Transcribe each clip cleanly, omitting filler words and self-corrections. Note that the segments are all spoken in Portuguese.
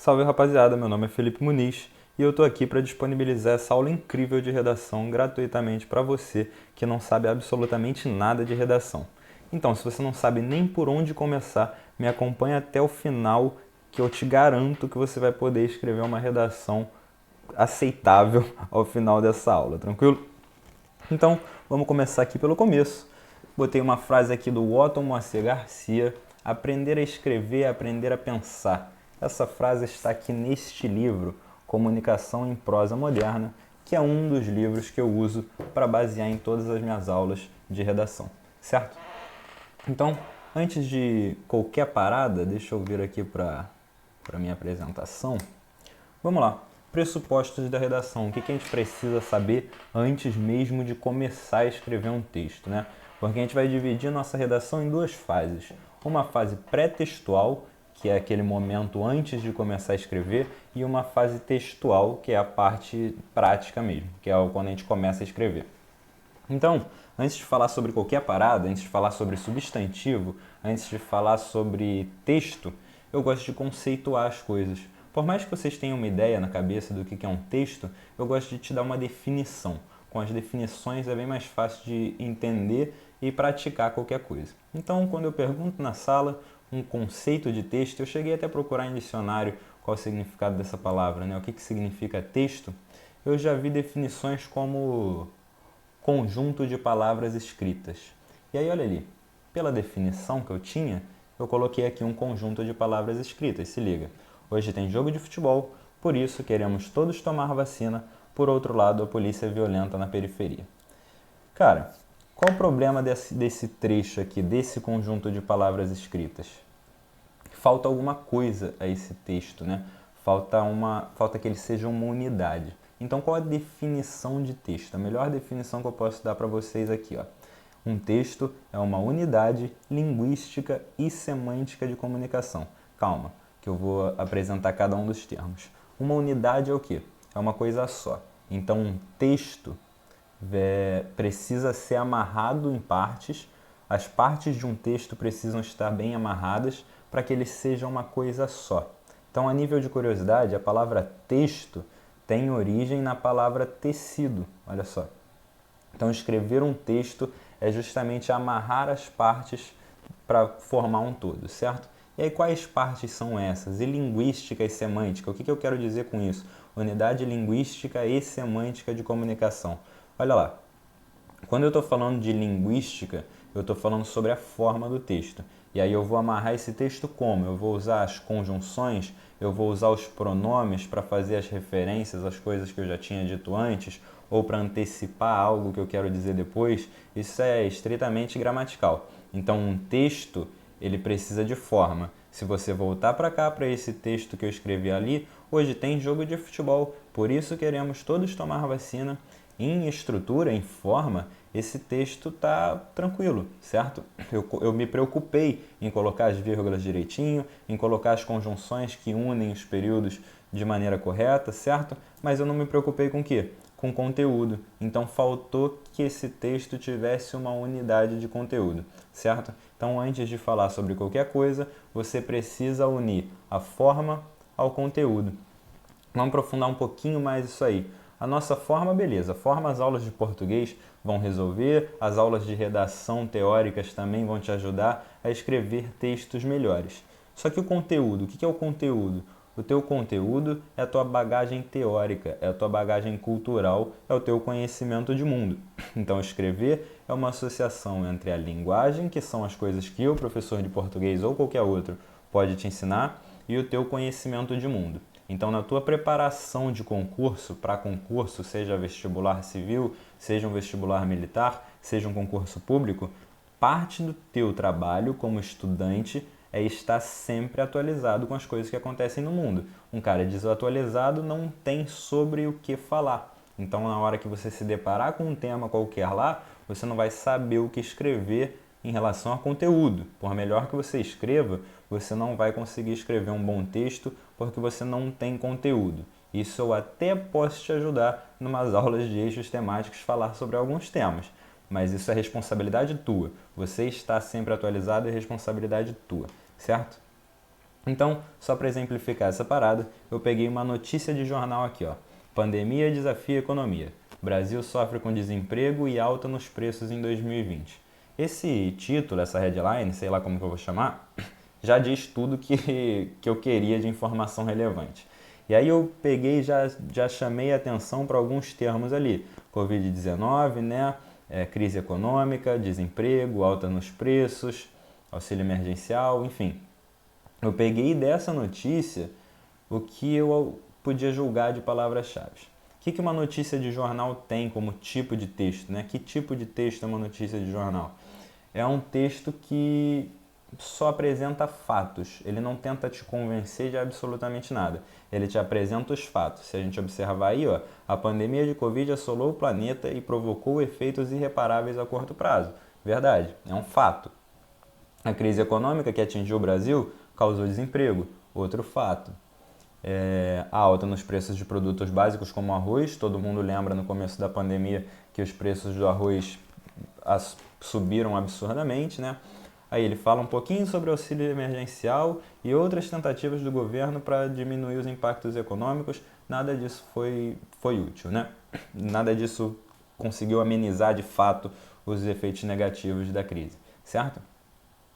Salve rapaziada, meu nome é Felipe Muniz e eu tô aqui para disponibilizar essa aula incrível de redação gratuitamente para você que não sabe absolutamente nada de redação. Então, se você não sabe nem por onde começar, me acompanha até o final que eu te garanto que você vai poder escrever uma redação aceitável ao final dessa aula, tranquilo? Então, vamos começar aqui pelo começo. Botei uma frase aqui do Otton Moacir Garcia: aprender a escrever é aprender a pensar. Essa frase está aqui neste livro, Comunicação em Prosa Moderna, que é um dos livros que eu uso para basear em todas as minhas aulas de redação, certo? Então, antes de qualquer parada, deixa eu vir aqui para a minha apresentação. Vamos lá. Pressupostos da redação. O que a gente precisa saber antes mesmo de começar a escrever um texto, né? Porque a gente vai dividir nossa redação em duas fases. Uma fase pré-textual, que é aquele momento antes de começar a escrever, e uma fase textual, que é a parte prática mesmo, que é quando a gente começa a escrever. Então, antes de falar sobre qualquer parada, antes de falar sobre substantivo, antes de falar sobre texto, eu gosto de conceituar as coisas. Por mais que vocês tenham uma ideia na cabeça do que é um texto, eu gosto de te dar uma definição. Com as definições é bem mais fácil de entender e praticar qualquer coisa. Então, quando eu pergunto na sala um conceito de texto, eu cheguei até a procurar em dicionário qual é o significado dessa palavra, né? O que significa texto. Eu já vi definições como conjunto de palavras escritas. E aí, olha ali, pela definição que eu tinha, eu coloquei aqui um conjunto de palavras escritas. Se liga, hoje tem jogo de futebol, por isso queremos todos tomar vacina, por outro lado, a polícia é violenta na periferia. Cara, qual o problema desse trecho aqui, desse conjunto de palavras escritas? Falta alguma coisa a esse texto, né? Falta que ele seja uma unidade. Então, qual a definição de texto? A melhor definição que eu posso dar para vocês aqui, ó. Um texto é uma unidade linguística e semântica de comunicação. Calma, que eu vou apresentar cada um dos termos. Uma unidade é o quê? É uma coisa só. Então, um texto precisa ser amarrado em partes. As partes de um texto precisam estar bem amarradas para que ele seja uma coisa só. Então, a nível de curiosidade, a palavra texto tem origem na palavra tecido. Olha só. Então, escrever um texto é justamente amarrar as partes para formar um todo, certo? E aí, quais partes são essas? E linguística e semântica? O que eu quero dizer com isso? Unidade linguística e semântica de comunicação. Olha lá, quando eu estou falando de linguística, eu estou falando sobre a forma do texto. E aí eu vou amarrar esse texto como? Eu vou usar as conjunções, eu vou usar os pronomes para fazer as referências às coisas que eu já tinha dito antes, ou para antecipar algo que eu quero dizer depois. Isso é estritamente gramatical. Então, um texto, ele precisa de forma. Se você voltar para cá, para esse texto que eu escrevi ali, hoje tem jogo de futebol, por isso queremos todos tomar vacina. Em estrutura, em forma, esse texto está tranquilo, certo? Eu me preocupei em colocar as vírgulas direitinho, em colocar as conjunções que unem os períodos de maneira correta, certo? Mas eu não me preocupei com o quê? Com conteúdo. Então faltou que esse texto tivesse uma unidade de conteúdo, certo? Então antes de falar sobre qualquer coisa, você precisa unir a forma ao conteúdo. Vamos aprofundar um pouquinho mais isso aí. A nossa forma, beleza. Forma, as aulas de português vão resolver, as aulas de redação teóricas também vão te ajudar a escrever textos melhores. Só que o conteúdo, o que é o conteúdo? O teu conteúdo é a tua bagagem teórica, é a tua bagagem cultural, é o teu conhecimento de mundo. Então, escrever é uma associação entre a linguagem, que são as coisas que o professor de português ou qualquer outro pode te ensinar, e o teu conhecimento de mundo. Então, na tua preparação de concurso, para concurso, seja vestibular civil, seja um vestibular militar, seja um concurso público, parte do teu trabalho como estudante é estar sempre atualizado com as coisas que acontecem no mundo. Um cara desatualizado não tem sobre o que falar. Então, na hora que você se deparar com um tema qualquer lá, você não vai saber o que escrever em relação a conteúdo. Por melhor que você escreva, você não vai conseguir escrever um bom texto porque você não tem conteúdo. Isso eu até posso te ajudar em umas aulas de eixos temáticos falar sobre alguns temas, mas isso é responsabilidade tua. Você está sempre atualizado, é responsabilidade tua, certo? Então, só para exemplificar essa parada, eu peguei uma notícia de jornal aqui, ó. Pandemia desafia a economia. Brasil sofre com desemprego e alta nos preços em 2020. Esse título, essa headline, sei lá como que eu vou chamar, já diz tudo que eu queria de informação relevante. E aí eu peguei e já chamei a atenção para alguns termos ali. Covid-19, né? Crise econômica, desemprego, alta nos preços, auxílio emergencial, enfim. Eu peguei dessa notícia o que eu podia julgar de palavras-chave. O que uma notícia de jornal tem como tipo de texto, né? Que tipo de texto é uma notícia de jornal? É um texto que só apresenta fatos, ele não tenta te convencer de absolutamente nada, ele te apresenta os fatos. Se a gente observar aí, ó, a pandemia de Covid assolou o planeta e provocou efeitos irreparáveis a curto prazo. Verdade, é um fato. A crise econômica que atingiu o Brasil causou desemprego, outro fato. A alta nos preços de produtos básicos como arroz, todo mundo lembra no começo da pandemia que os preços do arroz subiram absurdamente, né? Aí ele fala um pouquinho sobre o auxílio emergencial e outras tentativas do governo para diminuir os impactos econômicos. Nada disso foi útil, né? Nada disso conseguiu amenizar de fato os efeitos negativos da crise, certo?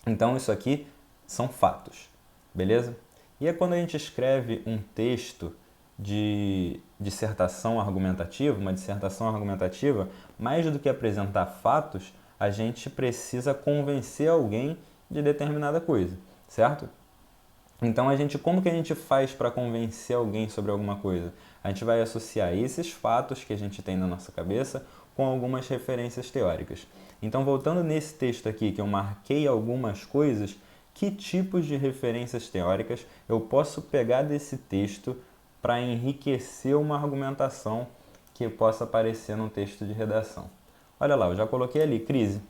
Então isso aqui são fatos, beleza? E é quando a gente escreve um texto de dissertação argumentativa, uma dissertação argumentativa, mais do que apresentar fatos, a gente precisa convencer alguém de determinada coisa, certo? Então como que a gente faz para convencer alguém sobre alguma coisa? A gente vai associar esses fatos que a gente tem na nossa cabeça com algumas referências teóricas. Então, voltando nesse texto aqui, que eu marquei algumas coisas, que tipos de referências teóricas eu posso pegar desse texto para enriquecer uma argumentação que possa aparecer num texto de redação? Olha lá, eu já coloquei ali crise.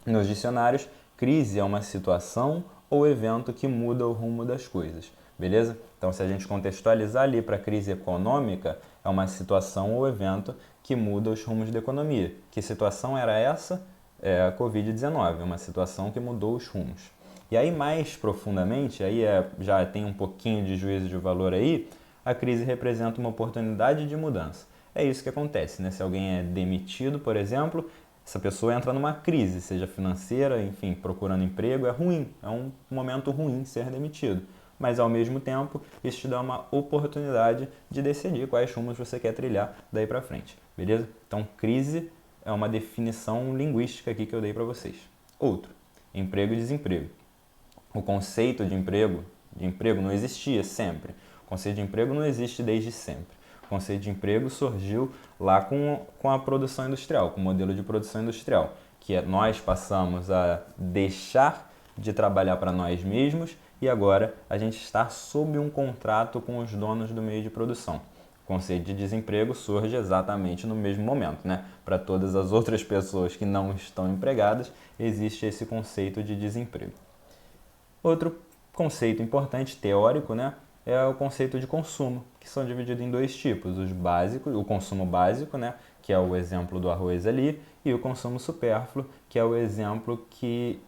Nos dicionários, crise é uma situação ou evento que muda o rumo das coisas, beleza? Então, se a gente contextualizar ali para a crise econômica, é uma situação ou evento que muda os rumos da economia. Que situação era essa? A Covid-19, uma situação que mudou os rumos. E aí, mais profundamente, aí já tem um pouquinho de juízo de valor aí, a crise representa uma oportunidade de mudança. É isso que acontece, né? Se alguém é demitido, por exemplo, essa pessoa entra numa crise, seja financeira, enfim, procurando emprego, é ruim, é um momento ruim ser demitido. Mas, ao mesmo tempo, isso te dá uma oportunidade de decidir quais rumos você quer trilhar daí pra frente, beleza? Então, crise é uma definição linguística aqui que eu dei para vocês. Outro, emprego e desemprego. O conceito de emprego não existia sempre. O conceito de emprego não existe desde sempre. O conceito de emprego surgiu lá com a produção industrial, com o modelo de produção industrial, que nós passamos a deixar de trabalhar para nós mesmos e agora a gente está sob um contrato com os donos do meio de produção. O conceito de desemprego surge exatamente no mesmo momento, né? Para todas as outras pessoas que não estão empregadas, existe esse conceito de desemprego. Outro conceito importante, teórico, né, é o conceito de consumo, que são divididos em dois tipos, os básicos, o consumo básico, né, que é o exemplo do arroz ali, e o consumo supérfluo, que é o exemplo que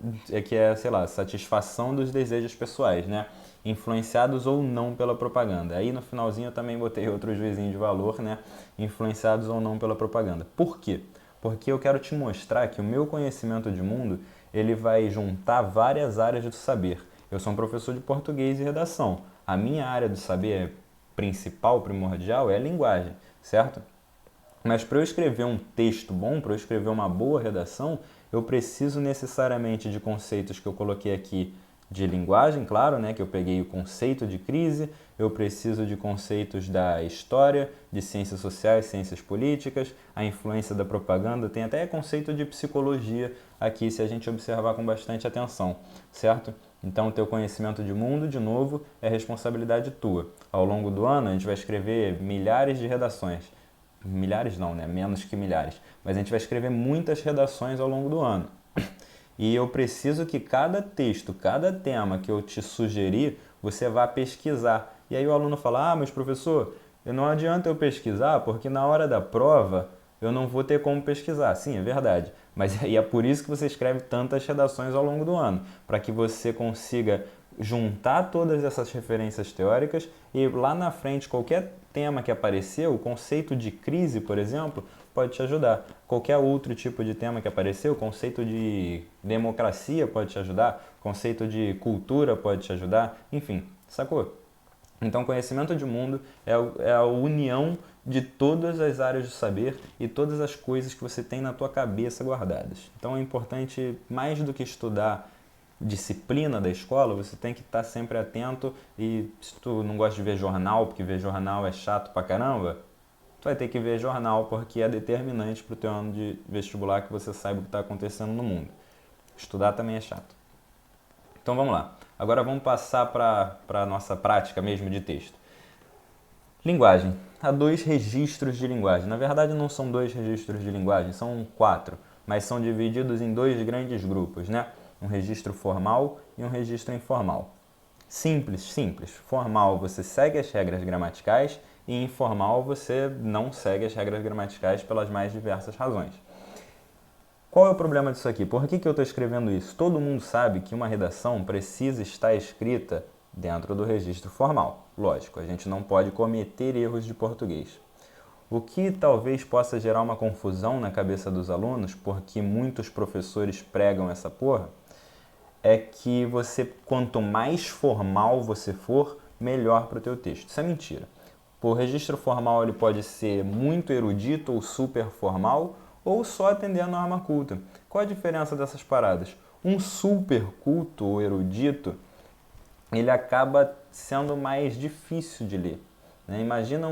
é, sei lá, satisfação dos desejos pessoais, né, influenciados ou não pela propaganda. Aí no finalzinho eu também botei outro juizinho de valor, né, influenciados ou não pela propaganda. Por quê? Porque eu quero te mostrar que o meu conhecimento de mundo, ele vai juntar várias áreas do saber. Eu sou um professor de português e redação. A minha área do saber principal, primordial, é a linguagem, certo? Mas para eu escrever um texto bom, para eu escrever uma boa redação, eu preciso necessariamente de conceitos que eu coloquei aqui de linguagem, claro, né, que eu peguei o conceito de crise, eu preciso de conceitos da história, de ciências sociais, ciências políticas, a influência da propaganda, tem até conceito de psicologia aqui, se a gente observar com bastante atenção, certo? Então, o teu conhecimento de mundo, de novo, é responsabilidade tua. Ao longo do ano, a gente vai escrever milhares de redações. Milhares não, né? Menos que milhares. Mas a gente vai escrever muitas redações ao longo do ano. E eu preciso que cada texto, cada tema que eu te sugerir, você vá pesquisar. E aí o aluno fala, mas professor, não adianta eu pesquisar porque na hora da prova eu não vou ter como pesquisar. Sim, é verdade. Mas e é por isso que você escreve tantas redações ao longo do ano, para que você consiga juntar todas essas referências teóricas e lá na frente, qualquer tema que aparecer, o conceito de crise, por exemplo, pode te ajudar. Qualquer outro tipo de tema que aparecer, o conceito de democracia pode te ajudar, o conceito de cultura pode te ajudar, enfim, sacou? Então, conhecimento de mundo é a união de todas as áreas do saber e todas as coisas que você tem na tua cabeça guardadas. Então, é importante, mais do que estudar disciplina da escola, você tem que estar sempre atento e se tu não gosta de ver jornal, porque ver jornal é chato pra caramba, tu vai ter que ver jornal porque é determinante para o teu ano de vestibular que você saiba o que está acontecendo no mundo. Estudar também é chato. Então vamos lá. Agora vamos passar para a nossa prática mesmo de texto. Linguagem. Há 2 registros de linguagem. Na verdade não são 2 registros de linguagem, são 4, mas são divididos em 2 grandes grupos, né? Um registro formal e um registro informal. Simples, simples. Formal você segue as regras gramaticais e informal você não segue as regras gramaticais pelas mais diversas razões. Qual é o problema disso aqui? Por que eu estou escrevendo isso? Todo mundo sabe que uma redação precisa estar escrita dentro do registro formal. Lógico, a gente não pode cometer erros de português. O que talvez possa gerar uma confusão na cabeça dos alunos, porque muitos professores pregam essa porra, é que quanto mais formal você for, melhor para o teu texto. Isso é mentira. O registro formal ele pode ser muito erudito ou super formal, ou só atender a norma culta. Qual a diferença dessas paradas? Um super culto ou erudito, ele acaba sendo mais difícil de ler. Né? Imagina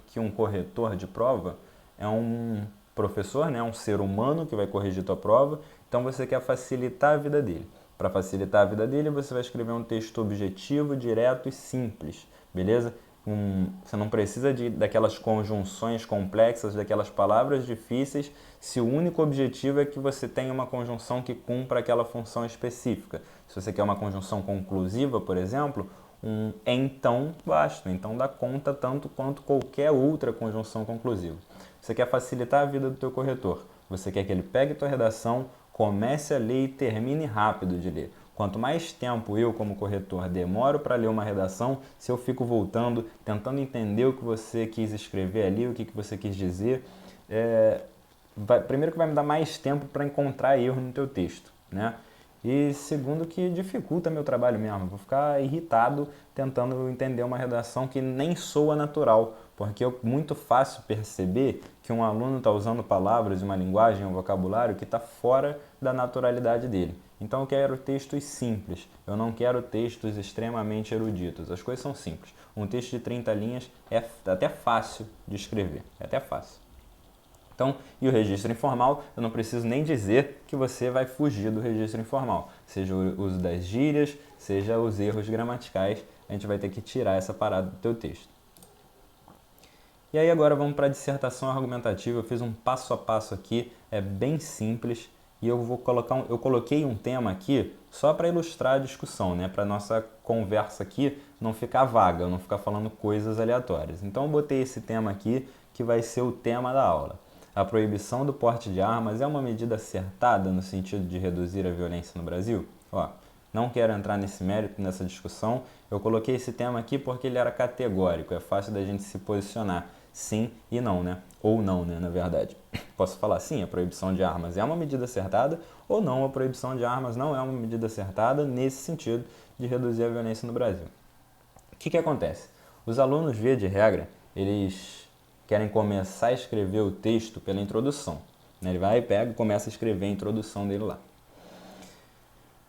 que um corretor de prova é um professor, né? Um ser humano que vai corrigir tua prova, então você quer facilitar a vida dele. Para facilitar a vida dele, você vai escrever um texto objetivo, direto e simples, beleza? Você não precisa daquelas conjunções complexas, daquelas palavras difíceis, se o único objetivo é que você tenha uma conjunção que cumpra aquela função específica. Se você quer uma conjunção conclusiva, por exemplo, então basta, então dá conta tanto quanto qualquer outra conjunção conclusiva. Você quer facilitar a vida do teu corretor, você quer que ele pegue tua redação, comece a ler e termine rápido de ler. Quanto mais tempo eu, como corretor, demoro para ler uma redação, se eu fico voltando, tentando entender o que você quis escrever ali, o que você quis dizer, primeiro que vai me dar mais tempo para encontrar erro no teu texto, né? E segundo que dificulta meu trabalho mesmo, vou ficar irritado tentando entender uma redação que nem soa natural, porque é muito fácil perceber que um aluno está usando palavras, uma linguagem, um vocabulário que está fora da naturalidade dele. Então eu quero textos simples, eu não quero textos extremamente eruditos, as coisas são simples. Um texto de 30 linhas é até fácil de escrever, é até fácil. Então, e o registro informal, eu não preciso nem dizer que você vai fugir do registro informal. Seja o uso das gírias, seja os erros gramaticais, a gente vai ter que tirar essa parada do teu texto. E aí agora vamos para a dissertação argumentativa. Eu fiz um passo a passo aqui, é bem simples. E eu coloquei um tema aqui só para ilustrar a discussão, né? Para nossa conversa aqui não ficar vaga, não ficar falando coisas aleatórias. Então eu botei esse tema aqui que vai ser o tema da aula. A proibição do porte de armas é uma medida acertada no sentido de reduzir a violência no Brasil? Ó, não quero entrar nesse mérito, nessa discussão. Eu coloquei esse tema aqui porque ele era categórico, é fácil da gente se posicionar sim e não, né? Ou não, né, na verdade. Posso falar sim, a proibição de armas é uma medida acertada, ou não, a proibição de armas não é uma medida acertada nesse sentido de reduzir a violência no Brasil. O que acontece? Os alunos, via de regra, eles querem começar a escrever o texto pela introdução. Ele vai, pega e começa a escrever a introdução dele lá.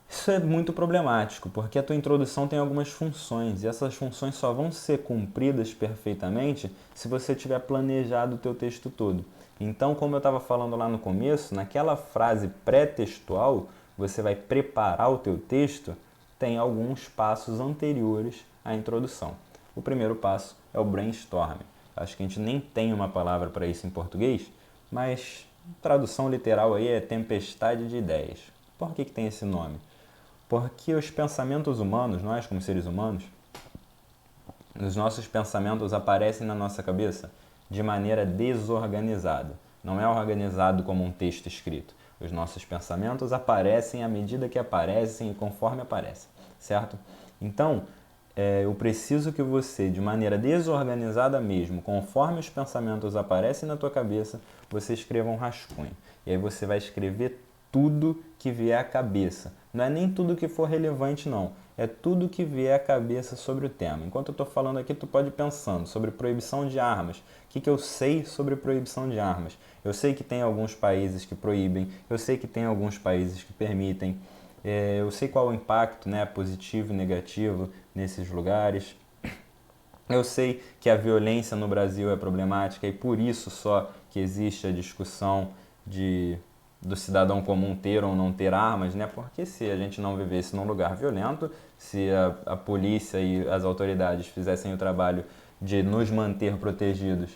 Isso é muito problemático, porque a tua introdução tem algumas funções, e essas funções só vão ser cumpridas perfeitamente se você tiver planejado o teu texto todo. Então, como eu estava falando lá no começo, naquela frase pré-textual, você vai preparar o teu texto, tem alguns passos anteriores à introdução. O primeiro passo é o brainstorming. Acho que a gente nem tem uma palavra para isso em português, mas tradução literal aí é tempestade de ideias. Por que tem esse nome? Porque os pensamentos humanos, nós como seres humanos, os nossos pensamentos aparecem na nossa cabeça de maneira desorganizada. Não é organizado como um texto escrito. Os nossos pensamentos aparecem à medida que aparecem e conforme aparecem, certo? Então, eu preciso que você, de maneira desorganizada mesmo, conforme os pensamentos aparecem na tua cabeça, você escreva um rascunho. E aí você vai escrever tudo que vier à cabeça. Não é nem tudo que for relevante, não. É tudo que vier à cabeça sobre o tema. Enquanto eu estou falando aqui, tu pode ir pensando sobre proibição de armas. O que eu sei sobre proibição de armas? Eu sei que tem alguns países que proíbem, eu sei que tem alguns países que permitem. Eu sei qual é o impacto, né, positivo e negativo nesses lugares. Eu sei que a violência no Brasil é problemática e por isso só que existe a discussão do cidadão comum ter ou não ter armas, né? Porque se a gente não vivesse num lugar violento, se a polícia e as autoridades fizessem o trabalho de nos manter protegidos,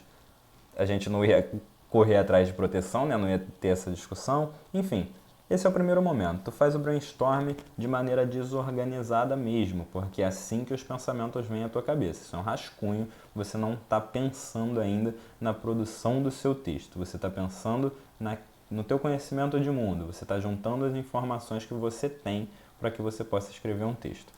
a gente não ia correr atrás de proteção, né? Não ia ter essa discussão. Enfim, esse é o primeiro momento. Tu faz o brainstorm de maneira desorganizada mesmo, porque é assim que os pensamentos vêm à tua cabeça. Isso é um rascunho, você não está pensando ainda na produção do seu texto, você está pensando no teu conhecimento de mundo, você está juntando as informações que você tem para que você possa escrever um texto.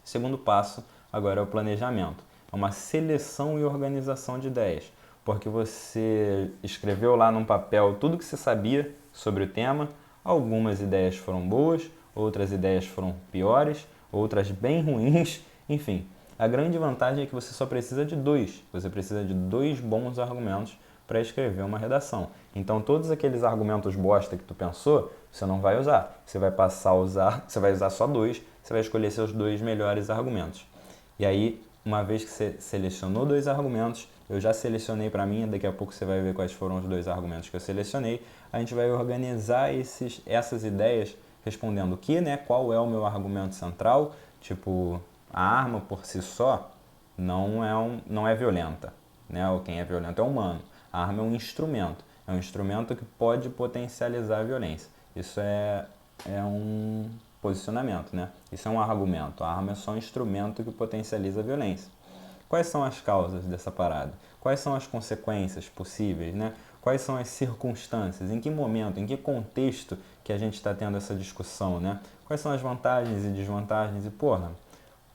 Segundo passo, agora é o planejamento. É uma seleção e organização de ideias, porque você escreveu lá num papel tudo que você sabia sobre o tema, algumas ideias foram boas, outras ideias foram piores, outras bem ruins, enfim. A grande vantagem é que você só precisa de dois, você precisa de dois bons argumentos para escrever uma redação. Então todos aqueles argumentos bosta que tu pensou, você não vai usar. Você vai passar a usar, você vai usar só dois, você vai escolher seus dois melhores argumentos. E aí, uma vez que você selecionou dois argumentos, eu já selecionei para mim, daqui a pouco você vai ver quais foram os dois argumentos que eu selecionei, a gente vai organizar essas ideias respondendo o que, né? Qual é o meu argumento central? Tipo, a arma por si só não é violenta, né? Ou quem é violento é humano. A arma é um instrumento que pode potencializar a violência. Isso é um posicionamento, né? Isso é um argumento. A arma é só um instrumento que potencializa a violência. Quais são as causas dessa parada? Quais são as consequências possíveis, né? Quais são as circunstâncias? Em que momento, em que contexto que a gente está tendo essa discussão, né? Quais são as vantagens e desvantagens? E, porra,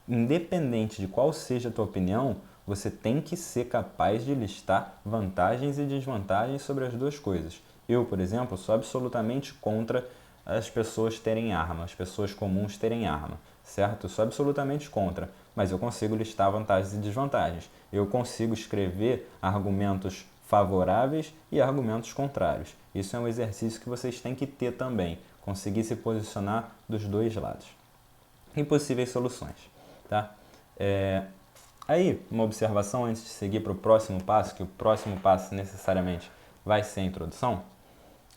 independente de qual seja a tua opinião, você tem que ser capaz de listar vantagens e desvantagens sobre as duas coisas. Eu, por exemplo, sou absolutamente contra as pessoas terem arma, as pessoas comuns terem arma, certo? Eu sou absolutamente contra, mas eu consigo listar vantagens e desvantagens. Eu consigo escrever argumentos favoráveis e argumentos contrários. Isso é um exercício que vocês têm que ter também, conseguir se posicionar dos dois lados. E possíveis soluções, tá? Aí, uma observação antes de seguir para o próximo passo, que o próximo passo necessariamente vai ser a introdução.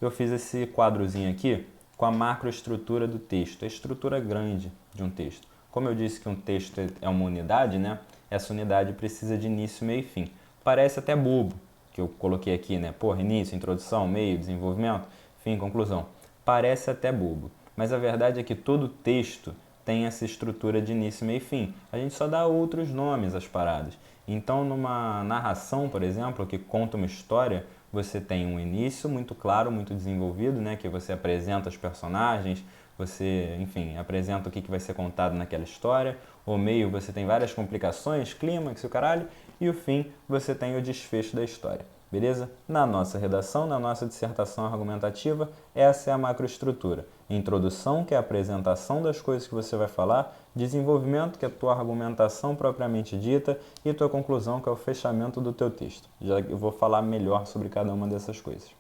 Eu fiz esse quadrozinho aqui com a macroestrutura do texto, a estrutura grande de um texto. Como eu disse que um texto é uma unidade, né? Essa unidade precisa de início, meio e fim. Parece até bobo, que eu coloquei aqui, né? Porra, início, introdução, meio, desenvolvimento, fim, conclusão. Parece até bobo, mas a verdade é que todo texto tem essa estrutura de início, meio e fim. A gente só dá outros nomes às paradas. Então, numa narração, por exemplo, que conta uma história, você tem um início muito claro, muito desenvolvido, né? Que você apresenta os personagens, você, enfim, apresenta o que vai ser contado naquela história. O meio você tem várias complicações, clímax e o caralho. E o fim você tem o desfecho da história. Beleza? Na nossa redação, na nossa dissertação argumentativa, essa é a macroestrutura. Introdução, que é a apresentação das coisas que você vai falar, desenvolvimento, que é a tua argumentação propriamente dita, e tua conclusão, que é o fechamento do teu texto. Já eu vou falar melhor sobre cada uma dessas coisas.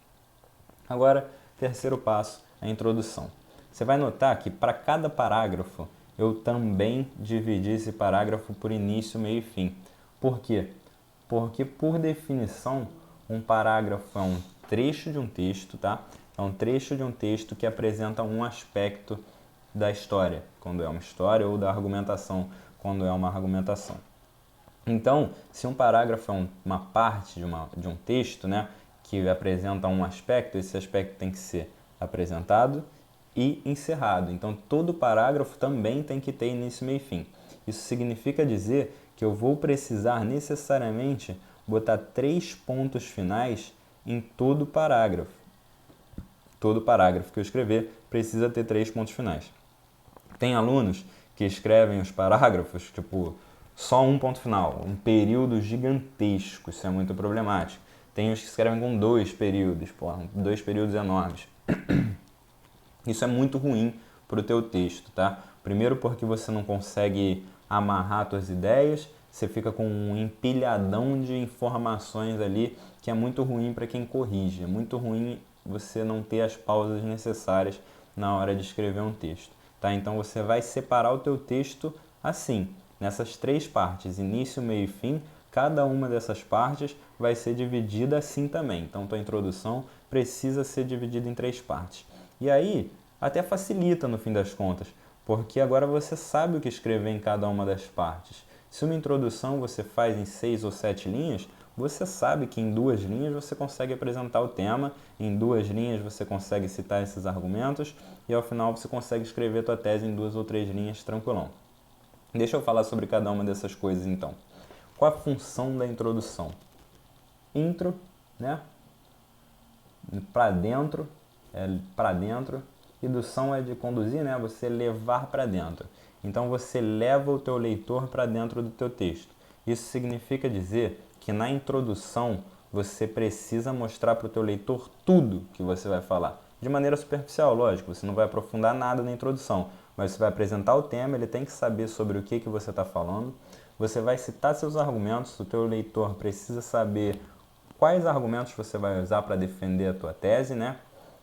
Agora, terceiro passo, a introdução. Você vai notar que para cada parágrafo, eu também dividi esse parágrafo por início, meio e fim. Por quê? Porque, por definição, um parágrafo é um trecho de um texto, tá? É um trecho de um texto que apresenta um aspecto da história, quando é uma história, ou da argumentação, quando é uma argumentação. Então, se um parágrafo é uma parte de um texto, né, que apresenta um aspecto, esse aspecto tem que ser apresentado e encerrado. Então, todo parágrafo também tem que ter início, meio e fim. Isso significa dizer que eu vou precisar necessariamente botar 3 pontos finais em todo parágrafo. Todo parágrafo que eu escrever precisa ter 3 pontos finais. Tem alunos que escrevem os parágrafos, tipo, só um ponto final, um período gigantesco, isso é muito problemático. Tem os que escrevem com 2 períodos, 2 períodos enormes. Isso é muito ruim para o teu texto, tá? Primeiro porque você não consegue amarrar suas ideias, você fica com um empilhadão de informações ali que é muito ruim para quem corrige. É muito ruim você não ter as pausas necessárias na hora de escrever um texto, tá? Então você vai separar o teu texto assim, nessas 3 partes, início, meio e fim. Cada uma dessas partes vai ser dividida assim também. Então tua introdução precisa ser dividida em 3 partes. E aí, até facilita no fim das contas, porque agora você sabe o que escrever em cada uma das partes. Se uma introdução você faz em 6 ou 7 linhas, você sabe que em 2 linhas você consegue apresentar o tema, em 2 linhas você consegue citar esses argumentos e ao final você consegue escrever a tua tese em 2 ou 3 linhas tranquilão. Deixa eu falar sobre cada uma dessas coisas então. Qual a função da introdução? Intro, né? Para dentro, Indução é de conduzir, né? Você levar para dentro. Então você leva o teu leitor para dentro do teu texto. Isso significa dizer que na introdução você precisa mostrar para o teu leitor tudo que você vai falar. De maneira superficial, lógico, você não vai aprofundar nada na introdução, mas você vai apresentar o tema, ele tem que saber sobre o que você está falando. Você vai citar seus argumentos, o teu leitor precisa saber quais argumentos você vai usar para defender a tua tese, né?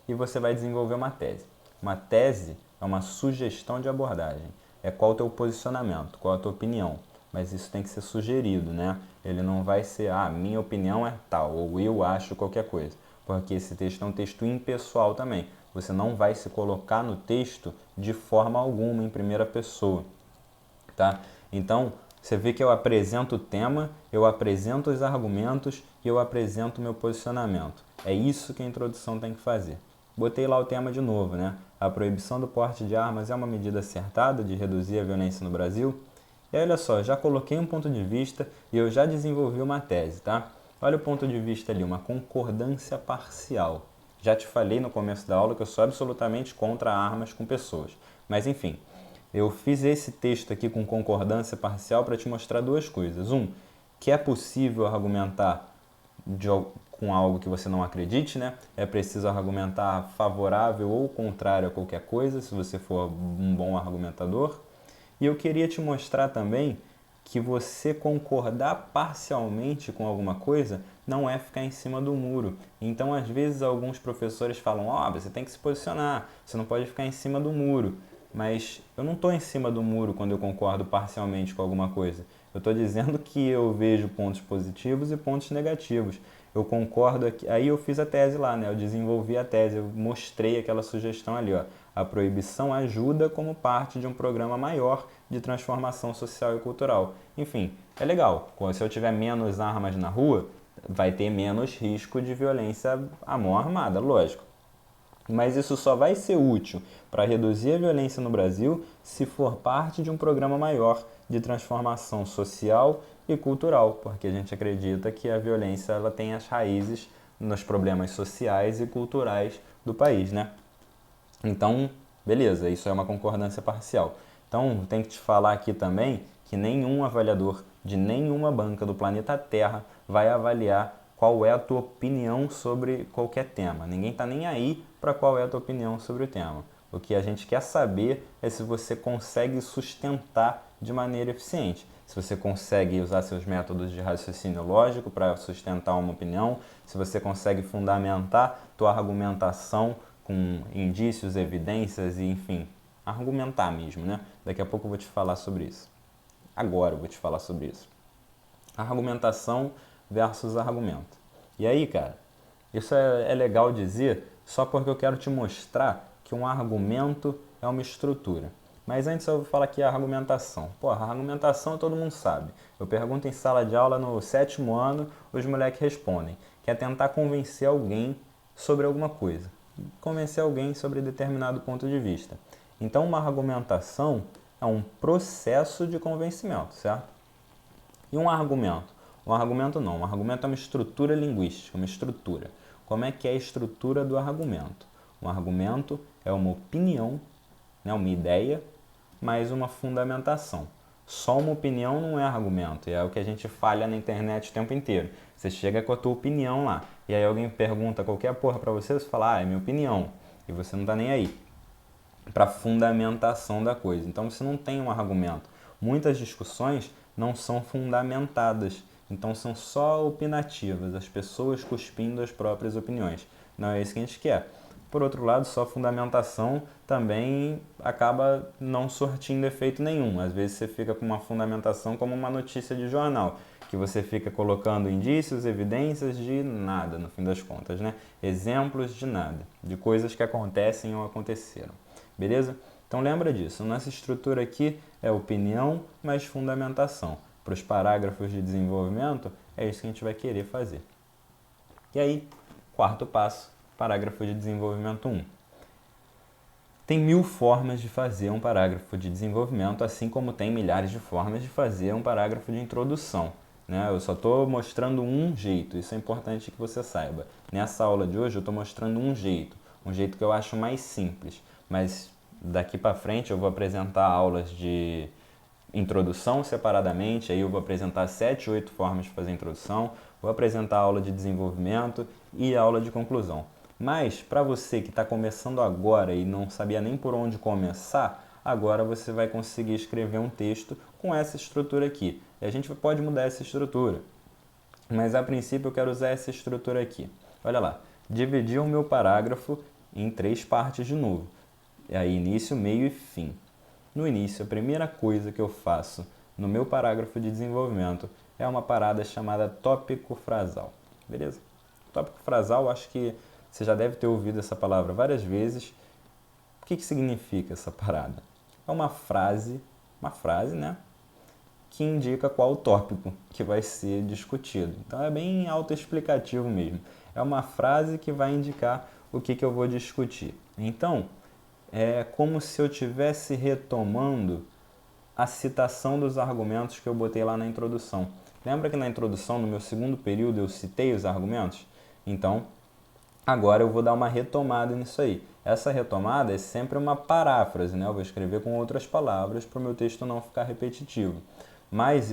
E você vai desenvolver uma tese. Uma tese é uma sugestão de abordagem. É qual o teu posicionamento, qual a tua opinião. Mas isso tem que ser sugerido, né? Ele não vai ser, minha opinião é tal, ou eu acho qualquer coisa. Porque esse texto é um texto impessoal também. Você não vai se colocar no texto de forma alguma em primeira pessoa, tá? Então, você vê que eu apresento o tema, eu apresento os argumentos e eu apresento o meu posicionamento. É isso que a introdução tem que fazer. Botei lá o tema de novo, né? A proibição do porte de armas é uma medida acertada de reduzir a violência no Brasil? E aí, olha só, já coloquei um ponto de vista e eu já desenvolvi uma tese, tá? Olha o ponto de vista ali, uma concordância parcial. Já te falei no começo da aula que eu sou absolutamente contra armas com pessoas. Mas enfim, eu fiz esse texto aqui com concordância parcial para te mostrar 2 coisas. Que é possível argumentar com algo que você não acredite, né? É preciso argumentar favorável ou contrário a qualquer coisa, se você for um bom argumentador. E eu queria te mostrar também que você concordar parcialmente com alguma coisa não é ficar em cima do muro. Então, às vezes, alguns professores falam, você tem que se posicionar, você não pode ficar em cima do muro. Mas eu não estou em cima do muro quando eu concordo parcialmente com alguma coisa. Eu estou dizendo que eu vejo pontos positivos e pontos negativos. Eu concordo aqui. Aí eu fiz a tese lá, né? Eu desenvolvi a tese, eu mostrei aquela sugestão ali, ó. A proibição ajuda como parte de um programa maior de transformação social e cultural. Enfim, é legal. Se eu tiver menos armas na rua, vai ter menos risco de violência à mão armada, lógico. Mas isso só vai ser útil para reduzir a violência no Brasil se for parte de um programa maior de transformação social e cultural, porque a gente acredita que a violência ela tem as raízes nos problemas sociais e culturais do país, né? Então, beleza, isso é uma concordância parcial. Então, tem que te falar aqui também que nenhum avaliador de nenhuma banca do planeta Terra vai avaliar qual é a tua opinião sobre qualquer tema. Ninguém está nem aí para qual é a tua opinião sobre o tema. O que a gente quer saber é se você consegue sustentar de maneira eficiente. Se você consegue usar seus métodos de raciocínio lógico para sustentar uma opinião, se você consegue fundamentar tua argumentação com indícios, evidências e, enfim, argumentar mesmo, né? Daqui a pouco eu vou te falar sobre isso. Agora eu vou te falar sobre isso. Argumentação versus argumento. E aí, cara, isso é legal dizer só porque eu quero te mostrar que um argumento é uma estrutura. Mas antes eu vou falar aqui a argumentação. A argumentação todo mundo sabe. Eu pergunto em sala de aula no 7º ano, os moleques respondem. Que é tentar convencer alguém sobre alguma coisa. Convencer alguém sobre determinado ponto de vista. Então uma argumentação é um processo de convencimento, certo? E um argumento? Um argumento não. Um argumento é uma estrutura linguística, uma estrutura. Como é que é a estrutura do argumento? Um argumento é uma opinião, né, uma ideia, mais uma fundamentação. Só uma opinião não é argumento, e é o que a gente falha na internet o tempo inteiro. Você chega com a tua opinião lá, e aí alguém pergunta qualquer porra pra você, você fala, é minha opinião, e você não tá nem aí para fundamentação da coisa. Então você não tem um argumento. Muitas discussões não são fundamentadas, então são só opinativas, as pessoas cuspindo as próprias opiniões. Não é isso que a gente quer. Por outro lado, só fundamentação também acaba não surtindo efeito nenhum. Às vezes você fica com uma fundamentação como uma notícia de jornal, que você fica colocando indícios, evidências de nada, no fim das contas, né? Exemplos de nada, de coisas que acontecem ou aconteceram. Beleza? Então lembra disso, nossa estrutura aqui é opinião mais fundamentação. Para os parágrafos de desenvolvimento, é isso que a gente vai querer fazer. E aí, quarto passo, parágrafo de desenvolvimento 1. Tem 1000 formas de fazer um parágrafo de desenvolvimento, assim como tem milhares de formas de fazer um parágrafo de introdução. Né? Eu só estou mostrando um jeito, isso é importante que você saiba. Nessa aula de hoje eu estou mostrando um jeito que eu acho mais simples, mas daqui para frente eu vou apresentar aulas de introdução separadamente, aí eu vou apresentar 7, 8 formas de fazer introdução, vou apresentar aula de desenvolvimento e aula de conclusão. Mas para você que está começando agora e não sabia nem por onde começar, agora você vai conseguir escrever um texto com essa estrutura aqui. E a gente pode mudar essa estrutura, mas a princípio eu quero usar essa estrutura aqui. Olha lá, dividir o meu parágrafo em 3 partes de novo. E aí início, meio e fim. No início, a primeira coisa que eu faço no meu parágrafo de desenvolvimento é uma parada chamada tópico frasal. Beleza? Tópico frasal, acho que você já deve ter ouvido essa palavra várias vezes. O que significa essa parada? É uma frase, né, que indica qual o tópico que vai ser discutido. Então é bem autoexplicativo mesmo. É uma frase que vai indicar o que eu vou discutir. Então, é como se eu estivesse retomando a citação dos argumentos que eu botei lá na introdução. Lembra que na introdução, no meu segundo período, eu citei os argumentos? Então, agora eu vou dar uma retomada nisso aí. Essa retomada é sempre uma paráfrase, né? Eu vou escrever com outras palavras para o meu texto não ficar repetitivo. Mas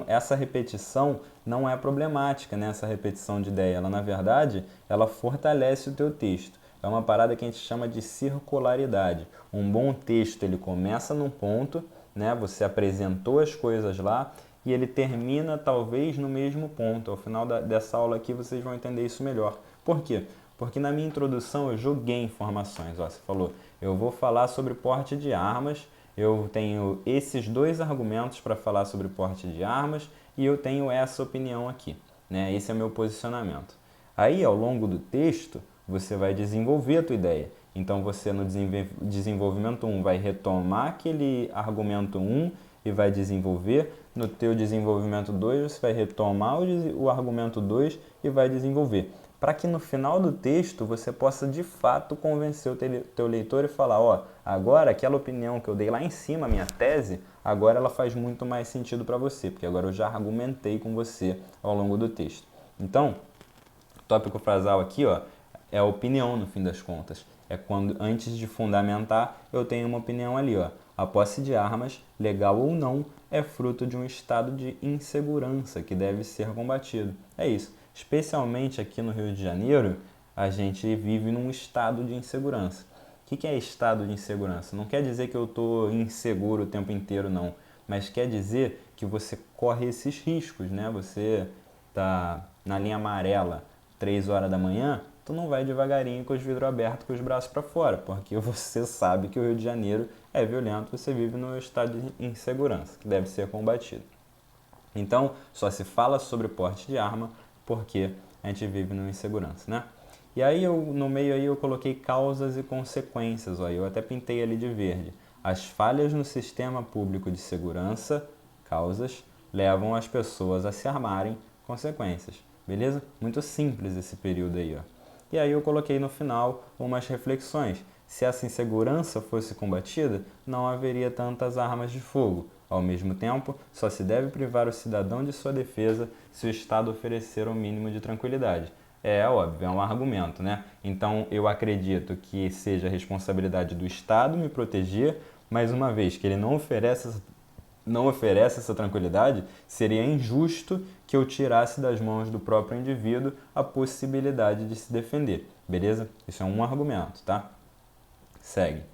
essa repetição não é problemática, né? Essa repetição de ideia. Ela, na verdade, ela fortalece o teu texto. É uma parada que a gente chama de circularidade. Um bom texto, ele começa num ponto, né? Você apresentou as coisas lá e ele termina talvez no mesmo ponto. Ao final dessa aula aqui vocês vão entender isso melhor. Por quê? Porque na minha introdução eu joguei informações. Ó, você falou, eu vou falar sobre porte de armas, eu tenho esses 2 argumentos para falar sobre porte de armas e eu tenho essa opinião aqui. Né? Esse é o meu posicionamento. Aí, ao longo do texto, você vai desenvolver a tua ideia. Então, você no desenvolvimento 1 vai retomar aquele argumento 1 e vai desenvolver. No teu desenvolvimento 2, você vai retomar o argumento 2 e vai desenvolver. Para que no final do texto você possa de fato convencer o teu leitor e falar, ó, agora aquela opinião que eu dei lá em cima, a minha tese, agora ela faz muito mais sentido para você, porque agora eu já argumentei com você ao longo do texto. Então, tópico frasal aqui, ó, é a opinião no fim das contas. É quando, antes de fundamentar, eu tenho uma opinião ali, ó. A posse de armas, legal ou não, é fruto de um estado de insegurança que deve ser combatido. É isso. Especialmente aqui no Rio de Janeiro, a gente vive num estado de insegurança. O que é estado de insegurança? Não quer dizer que eu estou inseguro o tempo inteiro, não. Mas quer dizer que você corre esses riscos, né? Você está na linha amarela 3 horas da manhã, tu não vai devagarinho com os vidros abertos, com os braços para fora, porque você sabe que o Rio de Janeiro é violento, você vive num estado de insegurança, que deve ser combatido. Então, só se fala sobre porte de arma porque a gente vive numa insegurança, né? E aí, no meio aí, eu coloquei causas e consequências, ó, eu até pintei ali de verde. As falhas no sistema público de segurança, causas, levam as pessoas a se armarem, consequências. Beleza? Muito simples esse período aí, ó. E aí eu coloquei no final umas reflexões. Se essa insegurança fosse combatida, não haveria tantas armas de fogo. Ao mesmo tempo, só se deve privar o cidadão de sua defesa se o Estado oferecer o mínimo de tranquilidade. É óbvio, é um argumento, né? Então eu acredito que seja a responsabilidade do Estado me proteger, Mas uma vez que ele não oferece essa tranquilidade, seria injusto que eu tirasse das mãos do próprio indivíduo a possibilidade de se defender, beleza? Isso é um argumento, tá? Segue.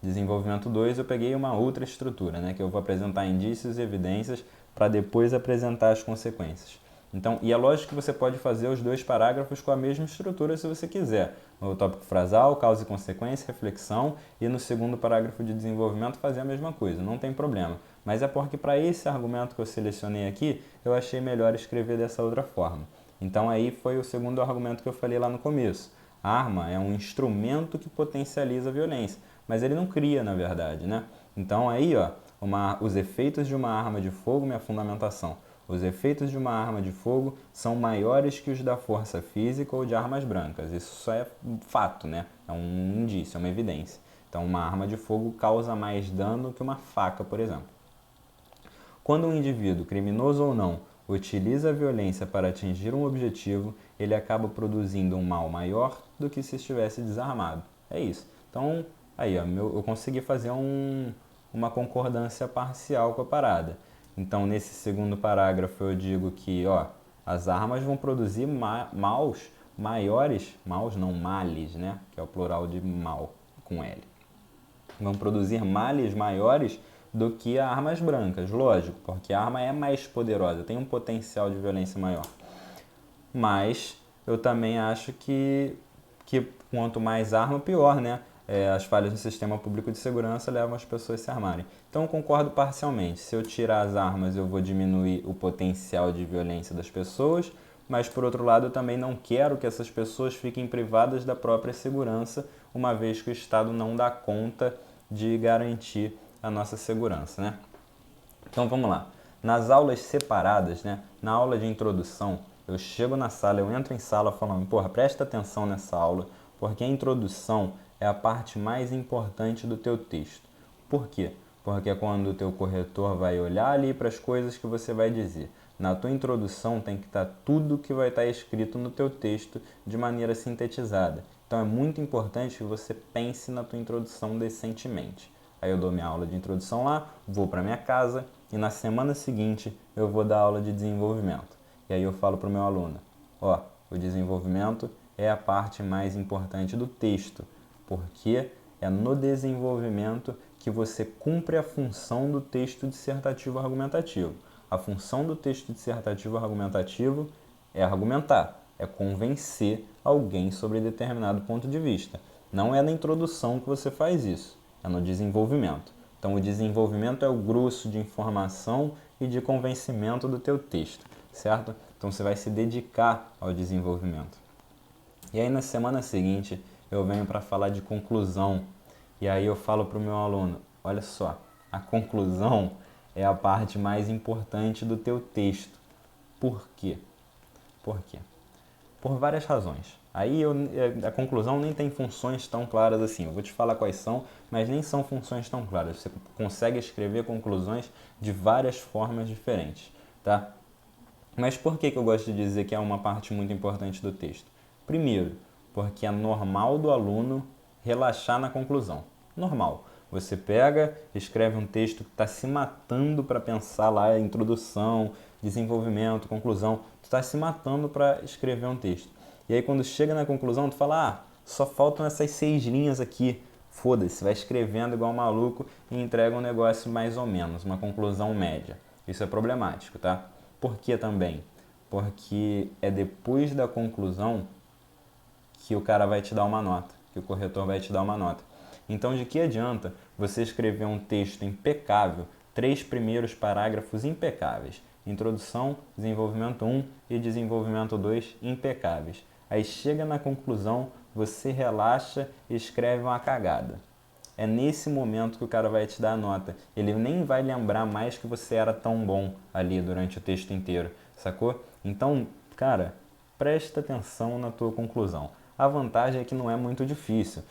Desenvolvimento 2, eu peguei uma outra estrutura, né, que eu vou apresentar indícios e evidências para depois apresentar as consequências. Então, e é lógico que você pode fazer os 2 parágrafos com a mesma estrutura se você quiser. No tópico frasal, causa e consequência, reflexão, e no segundo parágrafo de desenvolvimento fazer a mesma coisa, não tem problema. Mas é porque para esse argumento que eu selecionei aqui, eu achei melhor escrever dessa outra forma. Então aí foi o segundo argumento que eu falei lá no começo. A arma é um instrumento que potencializa a violência, mas ele não cria, na verdade, né? Então aí, ó, os efeitos de uma arma de fogo, minha fundamentação. Os efeitos de uma arma de fogo são maiores que os da força física ou de armas brancas. Isso só é fato, né? É um indício, é uma evidência. Então, uma arma de fogo causa mais dano que uma faca, por exemplo. Quando um indivíduo, criminoso ou não, utiliza a violência para atingir um objetivo, ele acaba produzindo um mal maior do que se estivesse desarmado. É isso. Então, aí, ó, eu consegui fazer uma concordância parcial com a parada. Então, nesse segundo parágrafo, eu digo que, ó, as armas vão produzir males maiores, males, né? Que é o plural de mal, com L. Vão produzir males maiores do que armas brancas, lógico, porque a arma é mais poderosa, tem um potencial de violência maior. Mas eu também acho que quanto mais arma, pior, né? As falhas no sistema público de segurança levam as pessoas a se armarem. Então eu concordo parcialmente. Se eu tirar as armas, eu vou diminuir o potencial de violência das pessoas, mas por outro lado eu também não quero que essas pessoas fiquem privadas da própria segurança, uma vez que o Estado não dá conta de garantir a nossa segurança, né? Então vamos lá. Nas aulas separadas, né? Na aula de introdução, eu chego na sala, eu entro em sala falando, porra, presta atenção nessa aula, porque a introdução é a parte mais importante do teu texto. Por quê? Porque é quando o teu corretor vai olhar ali para as coisas que você vai dizer. Na tua introdução tem que estar tudo que vai estar escrito no teu texto de maneira sintetizada. Então é muito importante que você pense na tua introdução decentemente. Aí eu dou minha aula de introdução lá, vou para minha casa e na semana seguinte eu vou dar aula de desenvolvimento. E aí eu falo para o meu aluno, ó, o desenvolvimento é a parte mais importante do texto, porque é no desenvolvimento que você cumpre a função do texto dissertativo argumentativo. A função do texto dissertativo argumentativo é argumentar, é convencer alguém sobre determinado ponto de vista. Não é na introdução que você faz isso, é no desenvolvimento. Então o desenvolvimento é o grosso de informação e de convencimento do teu texto, certo? Então você vai se dedicar ao desenvolvimento. E aí na semana seguinte eu venho para falar de conclusão. E aí eu falo para o meu aluno, olha só, a conclusão é a parte mais importante do teu texto. Por quê? Por quê? Por várias razões. Aí a conclusão nem tem funções tão claras assim. Eu vou te falar quais são, mas nem são funções tão claras. Você consegue escrever conclusões de várias formas diferentes, tá? Mas por que eu gosto de dizer que é uma parte muito importante do texto? Primeiro, porque é normal do aluno relaxar na conclusão. Normal. Você pega, escreve um texto que está se matando para pensar lá, introdução, desenvolvimento, conclusão. Tu está se matando para escrever um texto. E aí quando chega na conclusão, tu fala, só faltam essas 6 linhas aqui. Foda-se, vai escrevendo igual maluco e entrega um negócio mais ou menos, uma conclusão média. Isso é problemático, tá? Por que também? Porque é depois da conclusão que o cara vai te dar uma nota, que o corretor vai te dar uma nota. Então, de que adianta você escrever um texto impecável, 3 primeiros parágrafos impecáveis, introdução, desenvolvimento 1 e desenvolvimento 2 impecáveis. Aí chega na conclusão, você relaxa e escreve uma cagada. É nesse momento que o cara vai te dar a nota. Ele nem vai lembrar mais que você era tão bom ali durante o texto inteiro, sacou? Então, cara, presta atenção na tua conclusão. A vantagem é que não é muito difícil.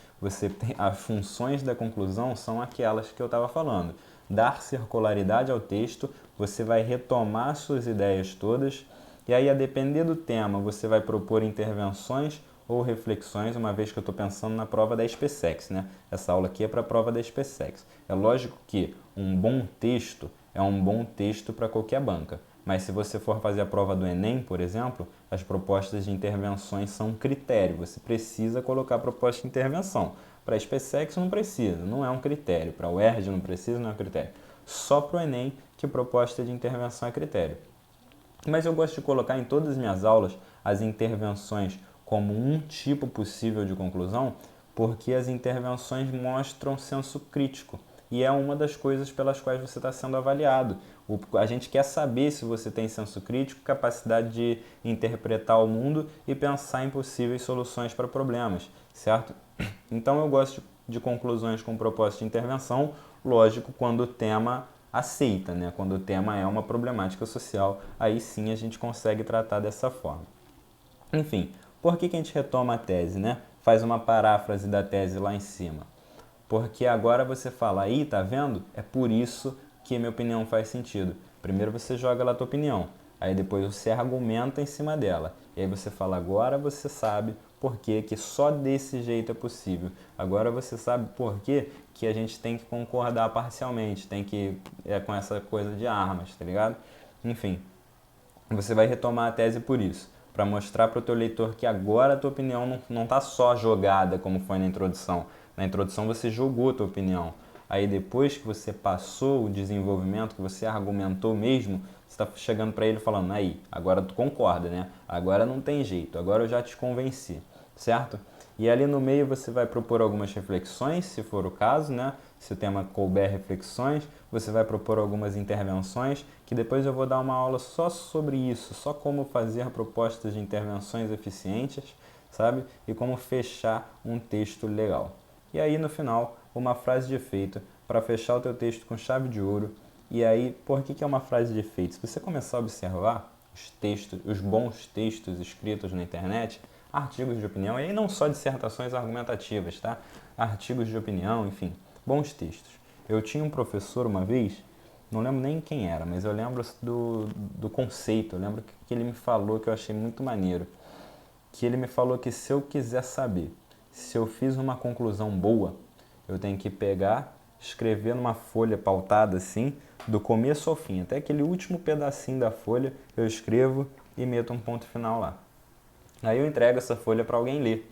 As funções da conclusão são aquelas que eu estava falando. Dar circularidade ao texto, você vai retomar suas ideias todas, e aí, a depender do tema, você vai propor intervenções ou reflexões, uma vez que eu estou pensando na prova da SpaceX, né? Essa aula aqui é para a prova da SpaceX. É lógico que um bom texto é um bom texto para qualquer banca, mas se você for fazer a prova do Enem, por exemplo, as propostas de intervenções são critério, você precisa colocar proposta de intervenção. Para a SpaceX não precisa, não é um critério. Para o UERJ não precisa, não é um critério. Só para o Enem que proposta de intervenção é critério. Mas eu gosto de colocar em todas as minhas aulas as intervenções como um tipo possível de conclusão, porque as intervenções mostram senso crítico. E é uma das coisas pelas quais você está sendo avaliado. A gente quer saber se você tem senso crítico, capacidade de interpretar o mundo e pensar em possíveis soluções para problemas, certo? Então eu gosto de conclusões com propósito de intervenção, lógico, quando o tema aceita, né? Quando o tema é uma problemática social, aí sim a gente consegue tratar dessa forma. Enfim, por que a gente retoma a tese, né? Faz uma paráfrase da tese lá em cima. Porque agora você fala, aí, tá vendo? É por isso que minha opinião faz sentido. Primeiro você joga lá a tua opinião, aí depois você argumenta em cima dela. E aí você fala, agora você sabe por que que só desse jeito é possível. Agora você sabe por que a gente tem que concordar parcialmente, tem que com essa coisa de armas, tá ligado? Enfim, você vai retomar a tese por isso, para mostrar para o teu leitor que agora a tua opinião não está só jogada como foi na introdução. Na introdução você jogou a tua opinião. Aí depois que você passou o desenvolvimento, que você argumentou mesmo, você está chegando para ele falando, aí, agora tu concorda, né? Agora não tem jeito, agora eu já te convenci, certo? E ali no meio você vai propor algumas reflexões, se for o caso, né? Se o tema couber reflexões, você vai propor algumas intervenções, que depois eu vou dar uma aula só sobre isso, só como fazer propostas de intervenções eficientes, sabe? E como fechar um texto legal. E aí no final, uma frase de efeito para fechar o teu texto com chave de ouro. E aí, por que é uma frase de efeito? Se você começar a observar os textos, os bons textos escritos na internet, artigos de opinião, e aí não só dissertações argumentativas, tá? Artigos de opinião, enfim, bons textos. Eu tinha um professor uma vez, não lembro nem quem era, mas eu lembro do conceito, eu lembro que ele me falou que eu achei muito maneiro, que ele me falou que se eu quiser saber se eu fiz uma conclusão boa, eu tenho que pegar, escrever numa folha pautada assim, do começo ao fim, até aquele último pedacinho da folha, eu escrevo e meto um ponto final lá. Aí eu entrego essa folha para alguém ler.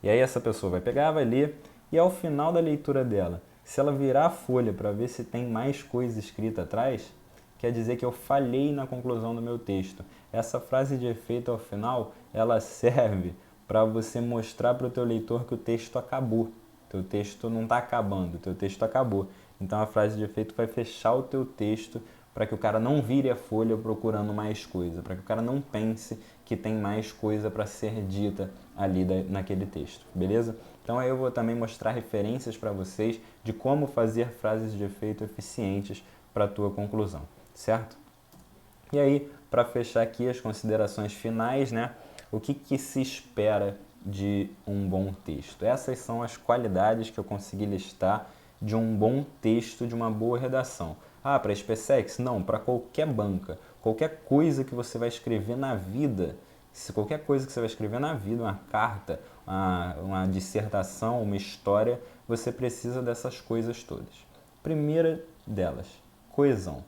E aí essa pessoa vai pegar, vai ler, e ao final da leitura dela, se ela virar a folha para ver se tem mais coisa escrita atrás, quer dizer que eu falhei na conclusão do meu texto. Essa frase de efeito ao final, ela serve para você mostrar para o teu leitor que o texto acabou. Teu texto não está acabando, teu texto acabou. Então a frase de efeito vai fechar o teu texto para que o cara não vire a folha procurando mais coisa, para que o cara não pense que tem mais coisa para ser dita ali naquele texto, beleza? Então aí eu vou também mostrar referências para vocês de como fazer frases de efeito eficientes para a tua conclusão, certo? E aí, para fechar aqui as considerações finais, né? O que se espera de um bom texto? Essas são as qualidades que eu consegui listar de um bom texto, de uma boa redação. Ah, para a SpaceX? Não, para qualquer banca. Qualquer coisa que você vai escrever na vida, se qualquer coisa que você vai escrever na vida, uma carta, uma dissertação, uma história, você precisa dessas coisas todas. Primeira delas, coesão.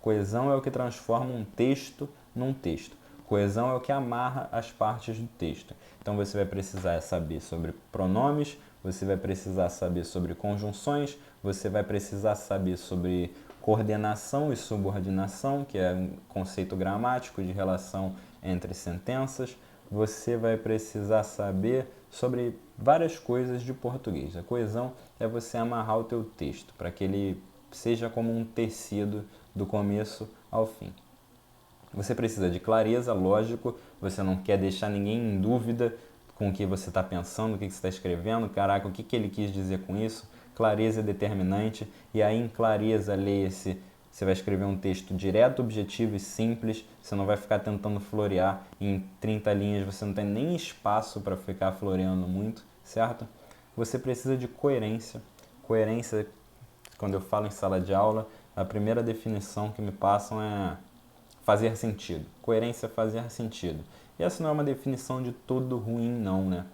Coesão é o que transforma um texto num texto. Coesão é o que amarra as partes do texto. Então você vai precisar saber sobre pronomes, você vai precisar saber sobre conjunções, você vai precisar saber sobre coordenação e subordinação, que é um conceito gramático de relação entre sentenças. Você vai precisar saber sobre várias coisas de português. A coesão é você amarrar o teu texto para que ele seja como um tecido do começo ao fim. Você precisa de clareza, lógico, você não quer deixar ninguém em dúvida com o que você está pensando, o que você está escrevendo, caraca, o que ele quis dizer com isso? Clareza é determinante, e aí em clareza, leia-se, você vai escrever um texto direto, objetivo e simples, você não vai ficar tentando florear, em 30 linhas você não tem nem espaço para ficar floreando muito, certo? Você precisa de coerência. Coerência, quando eu falo em sala de aula, a primeira definição que me passam é fazer sentido. Coerência é fazer sentido. E essa não é uma definição de todo ruim, não, né?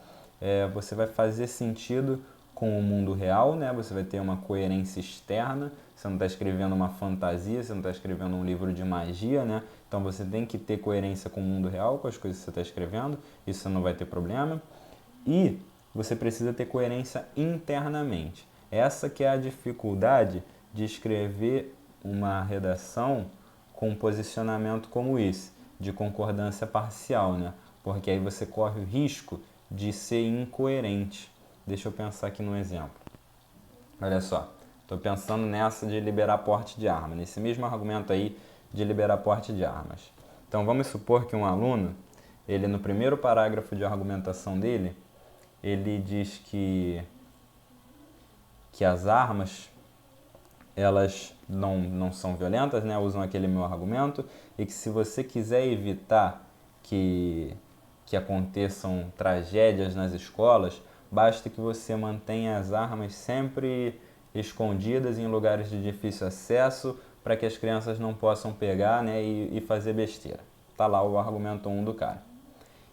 Você vai fazer sentido com o mundo real, né? Você vai ter uma coerência externa, você não está escrevendo uma fantasia, você não está escrevendo um livro de magia, né? Então você tem que ter coerência com o mundo real, com as coisas que você está escrevendo, isso você não vai ter problema. E você precisa ter coerência internamente. Essa que é a dificuldade de escrever uma redação com um posicionamento como esse, de concordância parcial, né? Porque aí você corre o risco de ser incoerente. Deixa eu pensar aqui num exemplo. Olha só, estou pensando nessa de liberar porte de arma, nesse mesmo argumento aí de liberar porte de armas. Então vamos supor que um aluno, ele no primeiro parágrafo de argumentação dele, ele diz que as armas elas não são violentas, né? Usam aquele meu argumento, e que se você quiser evitar que aconteçam tragédias nas escolas, basta que você mantenha as armas sempre escondidas em lugares de difícil acesso para que as crianças não possam pegar, né, e fazer besteira. Tá lá o argumento 1 do cara.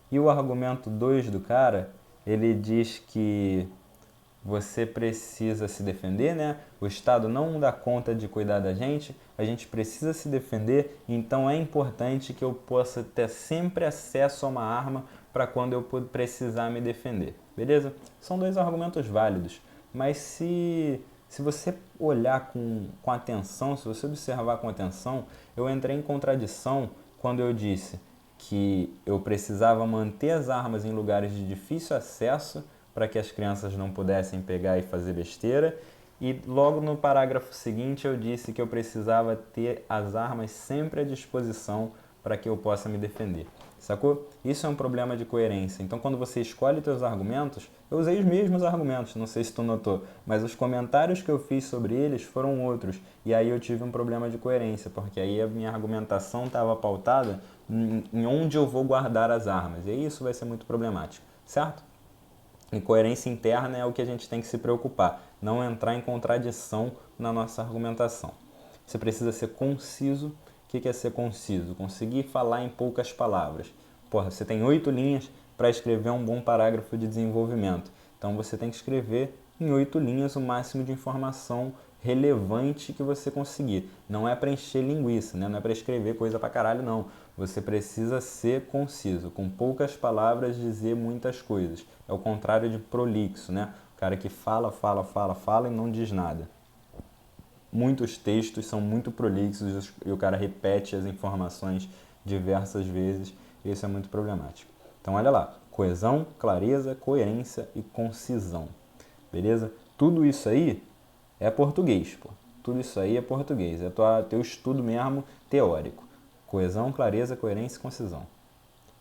E o argumento 2 do cara, ele diz que você precisa se defender, né? O Estado não dá conta de cuidar da gente, a gente precisa se defender, então é importante que eu possa ter sempre acesso a uma arma para quando eu precisar me defender, beleza? São dois argumentos válidos, mas se você olhar com atenção, se você observar com atenção, eu entrei em contradição quando eu disse que eu precisava manter as armas em lugares de difícil acesso para que as crianças não pudessem pegar e fazer besteira. E logo no parágrafo seguinte eu disse que eu precisava ter as armas sempre à disposição para que eu possa me defender. Sacou? Isso é um problema de coerência. Então quando você escolhe seus argumentos, eu usei os mesmos argumentos, não sei se tu notou, mas os comentários que eu fiz sobre eles foram outros. E aí eu tive um problema de coerência, porque aí a minha argumentação estava pautada em onde eu vou guardar as armas. E aí isso vai ser muito problemático, certo? E coerência interna é o que a gente tem que se preocupar, não entrar em contradição na nossa argumentação. Você precisa ser conciso. O que é ser conciso? Conseguir falar em poucas palavras. Porra, você tem 8 linhas para escrever um bom parágrafo de desenvolvimento. Então você tem que escrever em 8 linhas o máximo de informação relevante que você conseguir. Não é para encher linguiça, né? Não é para escrever coisa pra caralho, não. Você precisa ser conciso, com poucas palavras dizer muitas coisas. É o contrário de prolixo, né? O cara que fala e não diz nada. Muitos textos são muito prolixos e o cara repete as informações diversas vezes, e isso é muito problemático. Então olha lá, coesão, clareza, coerência e concisão. Beleza? Tudo isso aí é português, pô. Tudo isso aí é português, é teu estudo mesmo teórico. Coesão, clareza, coerência e concisão.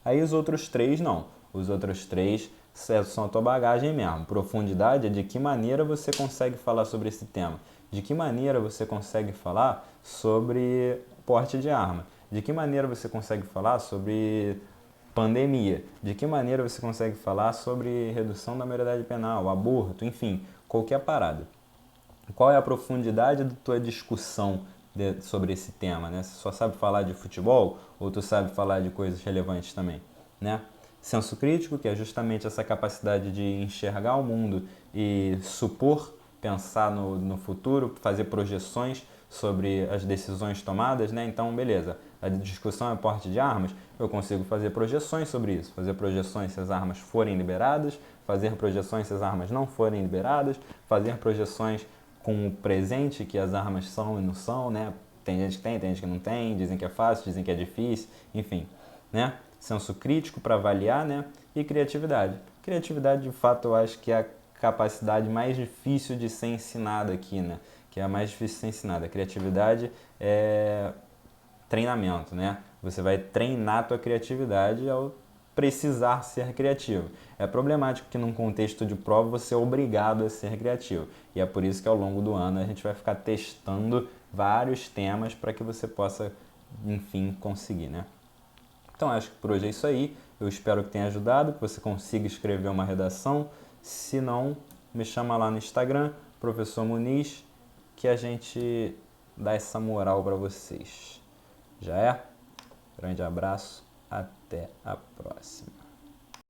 Aí os outros três não. Os outros três são a tua bagagem mesmo. Profundidade é de que maneira você consegue falar sobre esse tema. De que maneira você consegue falar sobre porte de arma. De que maneira você consegue falar sobre pandemia. De que maneira você consegue falar sobre redução da maioridade penal, aborto, enfim, qualquer parada. Qual é a profundidade da tua discussão sobre esse tema, né? Você só sabe falar de futebol ou tu sabe falar de coisas relevantes também, né? Senso crítico, que é justamente essa capacidade de enxergar o mundo e supor, pensar no futuro, fazer projeções sobre as decisões tomadas, né? Então, beleza, a discussão é porte de armas, eu consigo fazer projeções sobre isso, fazer projeções se as armas forem liberadas, fazer projeções se as armas não forem liberadas, fazer projeções com o presente que as armas são e não são, né? Tem gente que tem gente que não tem, dizem que é fácil, dizem que é difícil, enfim, né? Senso crítico para avaliar, né? E criatividade. Criatividade, de fato, eu acho que é a capacidade mais difícil de ser ensinada aqui, né? Que é a mais difícil de ser ensinada. A criatividade é treinamento, né? Você vai treinar a tua criatividade ao precisar ser criativo. É problemático que num contexto de prova você é obrigado a ser criativo. E é por isso que ao longo do ano a gente vai ficar testando vários temas para que você possa, enfim, conseguir, né? Então acho que por hoje é isso aí. Eu espero que tenha ajudado, que você consiga escrever uma redação. Se não, me chama lá no Instagram, Professor Muniz, que a gente dá essa moral para vocês. Já é? Grande abraço. Até a próxima.